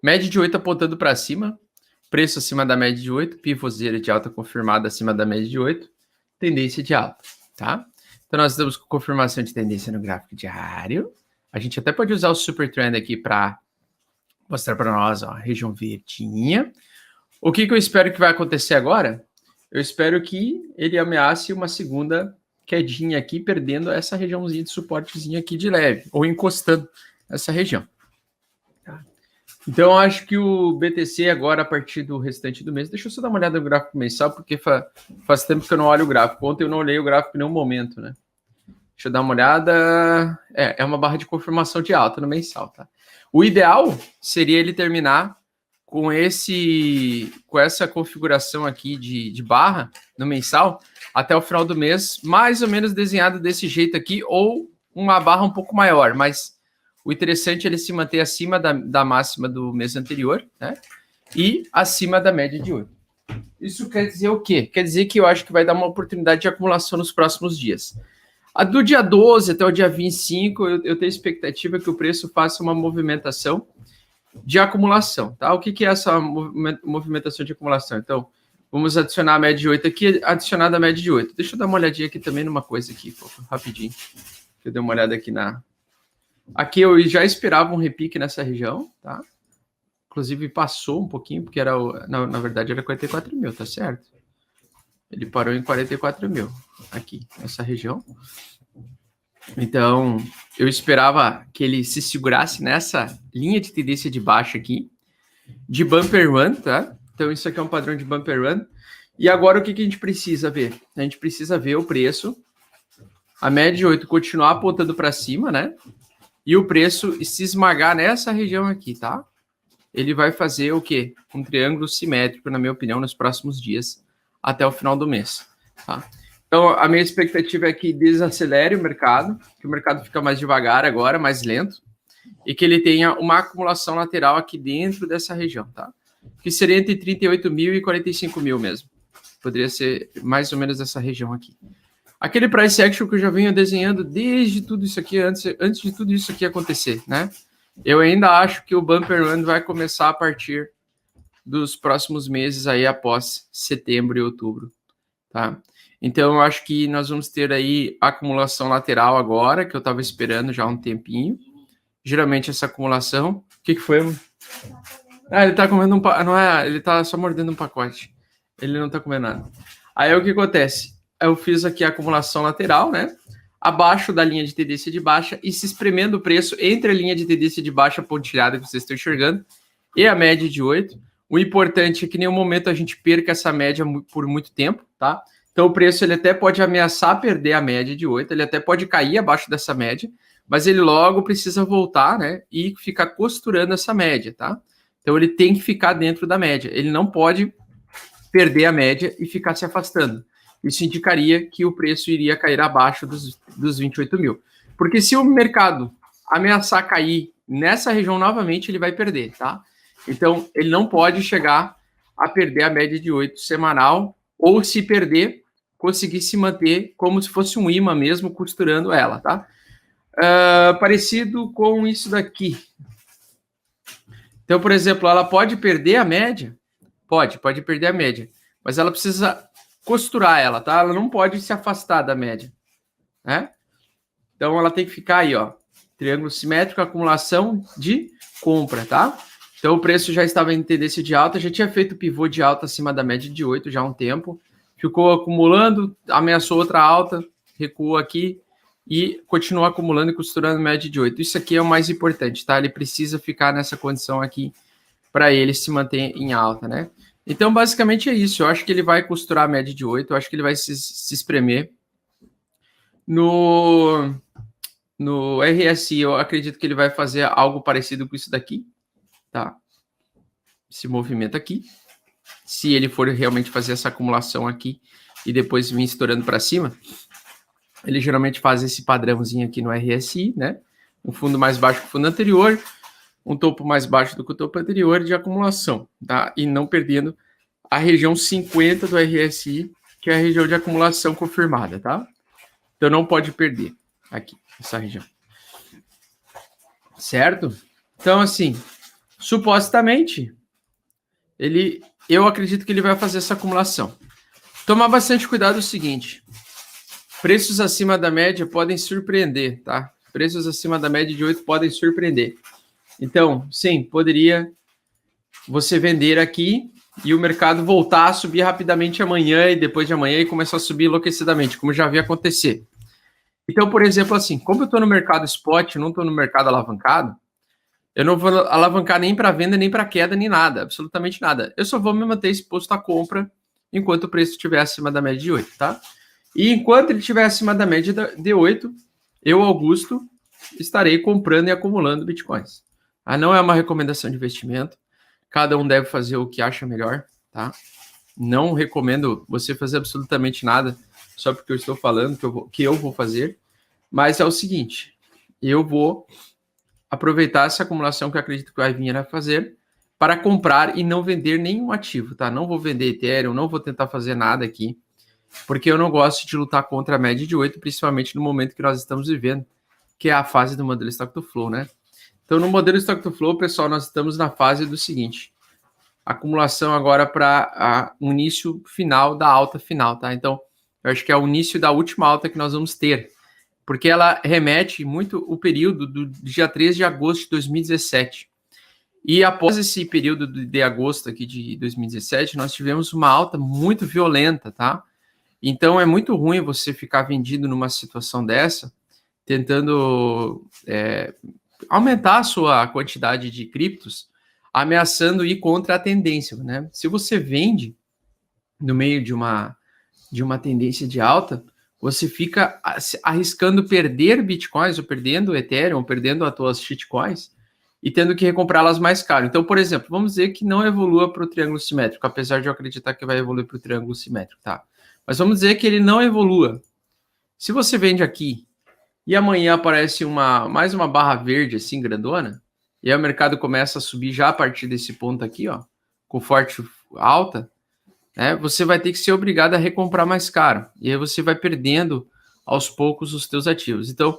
Média de 8 apontando para cima, preço acima da média de 8, pivôzeira de alta confirmada acima da média de 8, tendência de alta, tá? Então nós estamos com confirmação de tendência no gráfico diário. A gente até pode usar o Super Trend aqui para mostrar para nós, ó, a região verdinha. O que eu espero que vai acontecer agora? Eu espero que ele ameace uma segunda quedinha aqui, perdendo essa regiãozinha de suportezinho aqui de leve, ou encostando essa região. Tá? Então, eu acho que o BTC agora, a partir do restante do mês, deixa eu só dar uma olhada no gráfico mensal, porque faz tempo que eu não olho o gráfico. Ontem eu não olhei o gráfico em nenhum momento, né? Deixa eu dar uma olhada. É uma barra de confirmação de alta no mensal, tá? O ideal seria ele terminar com essa configuração aqui de barra no mensal até o final do mês, mais ou menos desenhado desse jeito aqui, ou uma barra um pouco maior, mas o interessante é ele se manter acima da máxima do mês anterior, né? E acima da média de 8. Isso quer dizer o quê? Quer dizer que eu acho que vai dar uma oportunidade de acumulação nos próximos dias. Do dia 12 até o dia 25, eu tenho expectativa que o preço faça uma movimentação de acumulação, tá? O que é essa movimentação de acumulação? Então, vamos adicionar a média de 8 aqui, adicionar a média de 8. Deixa eu dar uma olhadinha aqui também numa coisa aqui, rapidinho. Eu dei uma olhada aqui Aqui eu já esperava um repique nessa região, tá? Inclusive passou um pouquinho, porque na verdade era 44 mil, tá certo? Ele parou em 44 mil aqui, nessa região. Então, eu esperava que ele se segurasse nessa linha de tendência de baixa aqui, de bumper run, tá? Então, isso aqui é um padrão de bumper run. E agora, o que a gente precisa ver? A gente precisa ver o preço, a média de 8 continuar apontando para cima, né? E o preço se esmagar nessa região aqui, tá? Ele vai fazer o quê? Um triângulo simétrico, na minha opinião, nos próximos dias, até o final do mês, tá? Então, a minha expectativa é que desacelere o mercado, que o mercado fica mais devagar agora, mais lento, e que ele tenha uma acumulação lateral aqui dentro dessa região, tá? Que seria entre 38 mil e 45 mil mesmo. Poderia ser mais ou menos essa região aqui. Aquele price action que eu já venho desenhando desde tudo isso aqui, antes de tudo isso aqui acontecer, né? Eu ainda acho que o bumper run vai começar a partir dos próximos meses aí, após setembro e outubro, tá? Então, eu acho que nós vamos ter aí acumulação lateral agora, que eu estava esperando já há um tempinho. Geralmente, essa acumulação... O que foi? Ele está comendo não é, ele está só mordendo um pacote. Ele não está comendo nada. Aí, o que acontece? Eu fiz aqui a acumulação lateral, né? Abaixo da linha de tendência de baixa e se espremendo o preço entre a linha de tendência de baixa pontilhada que vocês estão enxergando e a média de 8. O importante é que em nenhum momento a gente perca essa média por muito tempo, tá? Então, o preço ele até pode ameaçar perder a média de 8, ele até pode cair abaixo dessa média, mas ele logo precisa voltar, né, e ficar costurando essa média, tá? Então, ele tem que ficar dentro da média. Ele não pode perder a média e ficar se afastando. Isso indicaria que o preço iria cair abaixo dos 28 mil. Porque se o mercado ameaçar cair nessa região novamente, ele vai perder, tá? Então, ele não pode chegar a perder a média de 8 semanal, ou se perder, conseguir se manter como se fosse um imã mesmo, costurando ela, tá? Parecido com isso daqui. Então, por exemplo, ela pode perder a média? Pode perder a média. Mas ela precisa costurar ela, tá? Ela não pode se afastar da média, né? Então, ela tem que ficar aí, ó. Triângulo simétrico, acumulação de compra, tá? Então, o preço já estava em tendência de alta, já tinha feito pivô de alta acima da média de 8 já há um tempo. Ficou acumulando, ameaçou outra alta, recuou aqui e continuou acumulando e costurando média de 8. Isso aqui é o mais importante, tá? Ele precisa ficar nessa condição aqui para ele se manter em alta, né? Então, basicamente é isso. Eu acho que ele vai costurar a média de 8, eu acho que ele vai se espremer. No RSI, eu acredito que ele vai fazer algo parecido com isso daqui, tá? Esse movimento aqui. Se ele for realmente fazer essa acumulação aqui e depois vir estourando para cima, ele geralmente faz esse padrãozinho aqui no RSI, né? Um fundo mais baixo que o fundo anterior, um topo mais baixo do que o topo anterior de acumulação, tá? E não perdendo a região 50 do RSI, que é a região de acumulação confirmada, tá? Então não pode perder aqui, essa região. Certo? Então, assim, supostamente, eu acredito que ele vai fazer essa acumulação. Tomar bastante cuidado é o seguinte, preços acima da média podem surpreender, tá? Preços acima da média de 8 podem surpreender. Então, sim, poderia você vender aqui e o mercado voltar a subir rapidamente amanhã e depois de amanhã e começar a subir enlouquecidamente, como já havia acontecer. Então, por exemplo, assim, como eu estou no mercado spot, não estou no mercado alavancado, eu não vou alavancar nem para venda, nem para queda, nem nada, absolutamente nada. Eu só vou me manter exposto à compra enquanto o preço estiver acima da média de 8, tá? E enquanto ele estiver acima da média de 8, eu, Augusto, estarei comprando e acumulando bitcoins. Não é uma recomendação de investimento. Cada um deve fazer o que acha melhor, tá? Não recomendo você fazer absolutamente nada só porque eu estou falando que eu vou fazer. Mas é o seguinte, eu vou aproveitar essa acumulação que eu acredito que vai vir a fazer para comprar e não vender nenhum ativo, tá? Não vou vender Ethereum, não vou tentar fazer nada aqui, porque eu não gosto de lutar contra a média de 8, principalmente no momento que nós estamos vivendo, que é a fase do modelo Stock to Flow, né? Então, no modelo Stock to Flow, pessoal, nós estamos na fase do seguinte, acumulação agora para o início final da alta final, tá? Então, eu acho que é o início da última alta que nós vamos ter, porque ela remete muito o período do dia 13 de agosto de 2017. E após esse período de agosto aqui de 2017, nós tivemos uma alta muito violenta, tá? Então é muito ruim você ficar vendido numa situação dessa, tentando aumentar a sua quantidade de criptos, ameaçando ir contra a tendência, né? Se você vende no meio de uma tendência de alta, você fica arriscando perder bitcoins, ou perdendo Ethereum, ou perdendo as tuas shitcoins, e tendo que recomprá-las mais caro. Então, por exemplo, vamos dizer que não evolua para o triângulo simétrico, apesar de eu acreditar que vai evoluir para o triângulo simétrico, tá? Mas vamos dizer que ele não evolua. Se você vende aqui, e amanhã aparece mais uma barra verde, assim, grandona, e aí o mercado começa a subir já a partir desse ponto aqui, ó, com forte alta, você vai ter que ser obrigado a recomprar mais caro. E aí você vai perdendo aos poucos os teus ativos. Então,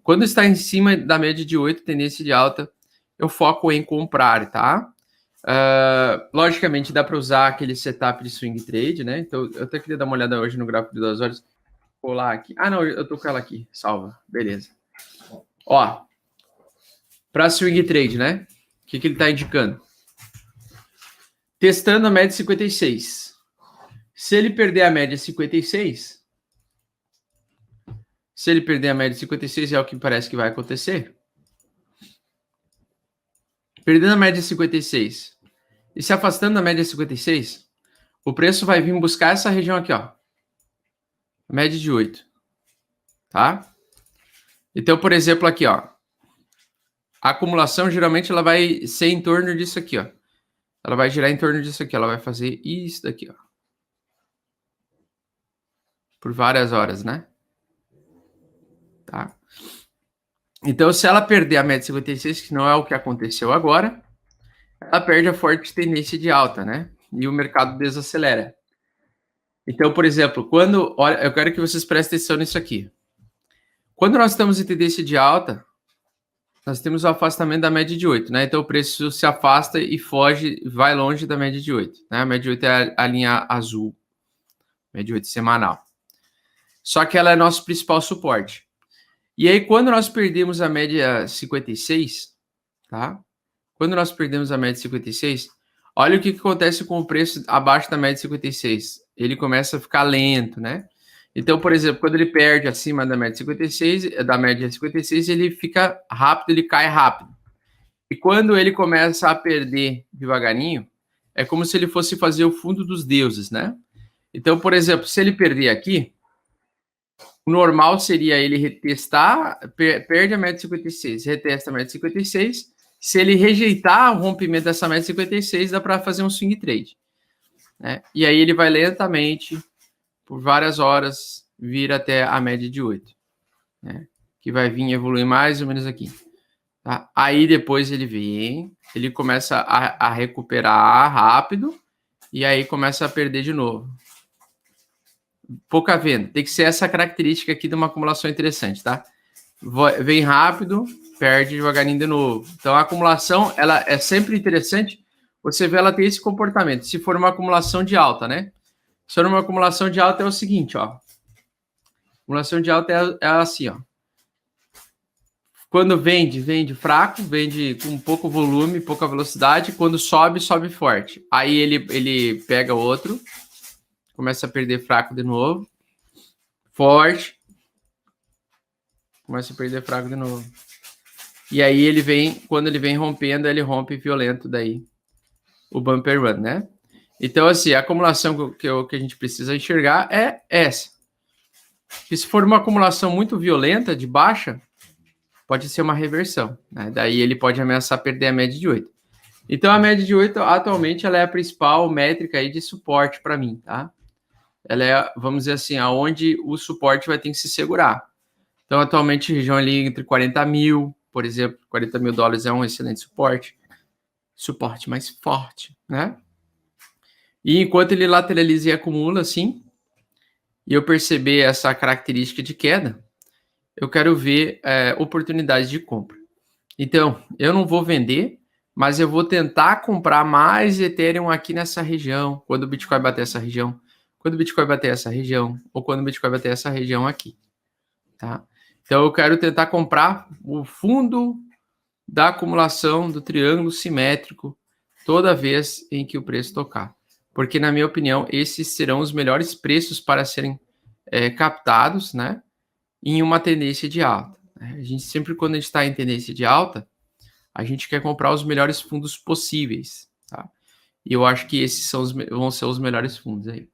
quando está em cima da média de 8, tendência de alta, eu foco em comprar, tá? Logicamente, dá para usar aquele setup de swing trade, né? Então, eu até queria dar uma olhada hoje no gráfico de 2 horas. Vou lá aqui. Não, eu tô com ela aqui. Salva. Beleza. Ó, para swing trade, né? O que ele está indicando? Testando a média 56. Se ele perder a média 56, é o que parece que vai acontecer. Perdendo a média 56 e se afastando da média 56, o preço vai vir buscar essa região aqui, ó. Média de 8. Tá? Então, por exemplo, aqui, ó. A acumulação, geralmente, ela vai ser em torno disso aqui, ó. Ela vai girar em torno disso aqui. Ela vai fazer isso daqui, ó. Por várias horas, né? Tá? Então, se ela perder a média 56, que não é o que aconteceu agora, ela perde a forte tendência de alta, né? E o mercado desacelera. Então, por exemplo, olha, eu quero que vocês prestem atenção nisso aqui. Quando nós estamos em tendência de alta, nós temos o afastamento da média de 8, né? Então, o preço se afasta e foge, vai longe da média de 8, né? A média de 8 é a linha azul, média de 8 semanal. Só que ela é nosso principal suporte. E aí, quando nós perdemos a média 56, tá? Quando nós perdemos a média 56, olha o que acontece com o preço abaixo da média 56. Ele começa a ficar lento, né? Então, por exemplo, quando ele perde acima da média 56, ele fica rápido, ele cai rápido. E quando ele começa a perder devagarinho, é como se ele fosse fazer o fundo dos deuses, né? Então, por exemplo, se ele perder aqui, o normal seria ele retestar, perde a média 56, retesta a média 56. Se ele rejeitar o rompimento dessa média 56, dá para fazer um swing trade, né? E aí ele vai lentamente, por várias horas, vir até a média de 8, né? Que vai vir evoluir mais ou menos aqui. Tá? Aí depois ele começa a recuperar rápido e aí começa a perder de novo. Pouca venda. Tem que ser essa característica aqui de uma acumulação interessante, tá? Vem rápido, perde devagarinho de novo. Então, a acumulação, ela é sempre interessante. Você vê ela ter esse comportamento. Se for uma acumulação de alta, né? Se for uma acumulação de alta, é o seguinte, ó. Acumulação de alta é assim, ó. Quando vende fraco, vende com pouco volume, pouca velocidade. Quando sobe forte. Aí ele pega outro, começa a perder fraco de novo. Forte. Começa a perder fraco de novo. E aí ele vem, quando ele vem rompendo, ele rompe violento daí. O bumper run, né? Então, assim, a acumulação que a gente precisa enxergar é essa. E se for uma acumulação muito violenta, de baixa, pode ser uma reversão, né? Daí ele pode ameaçar perder a média de 8. Então, a média de 8, atualmente, ela é a principal métrica aí de suporte para mim, tá? Ela é, vamos dizer assim, aonde o suporte vai ter que se segurar. Então, atualmente, região ali entre 40 mil, por exemplo, 40 mil dólares é um excelente suporte. Suporte mais forte, né? E enquanto ele lateraliza e acumula, assim, e eu perceber essa característica de queda, eu quero ver oportunidades de compra. Então, eu não vou vender, mas eu vou tentar comprar mais Ethereum aqui nessa região, quando o Bitcoin bater essa região, quando o Bitcoin bater essa região, ou quando o Bitcoin bater essa região aqui, tá? Então, eu quero tentar comprar o fundo da acumulação do triângulo simétrico toda vez em que o preço tocar. Porque, na minha opinião, esses serão os melhores preços para serem captados, né? Em uma tendência de alta. A gente sempre, quando a gente está em tendência de alta, a gente quer comprar os melhores fundos possíveis, tá? E eu acho que esses vão ser os melhores fundos aí.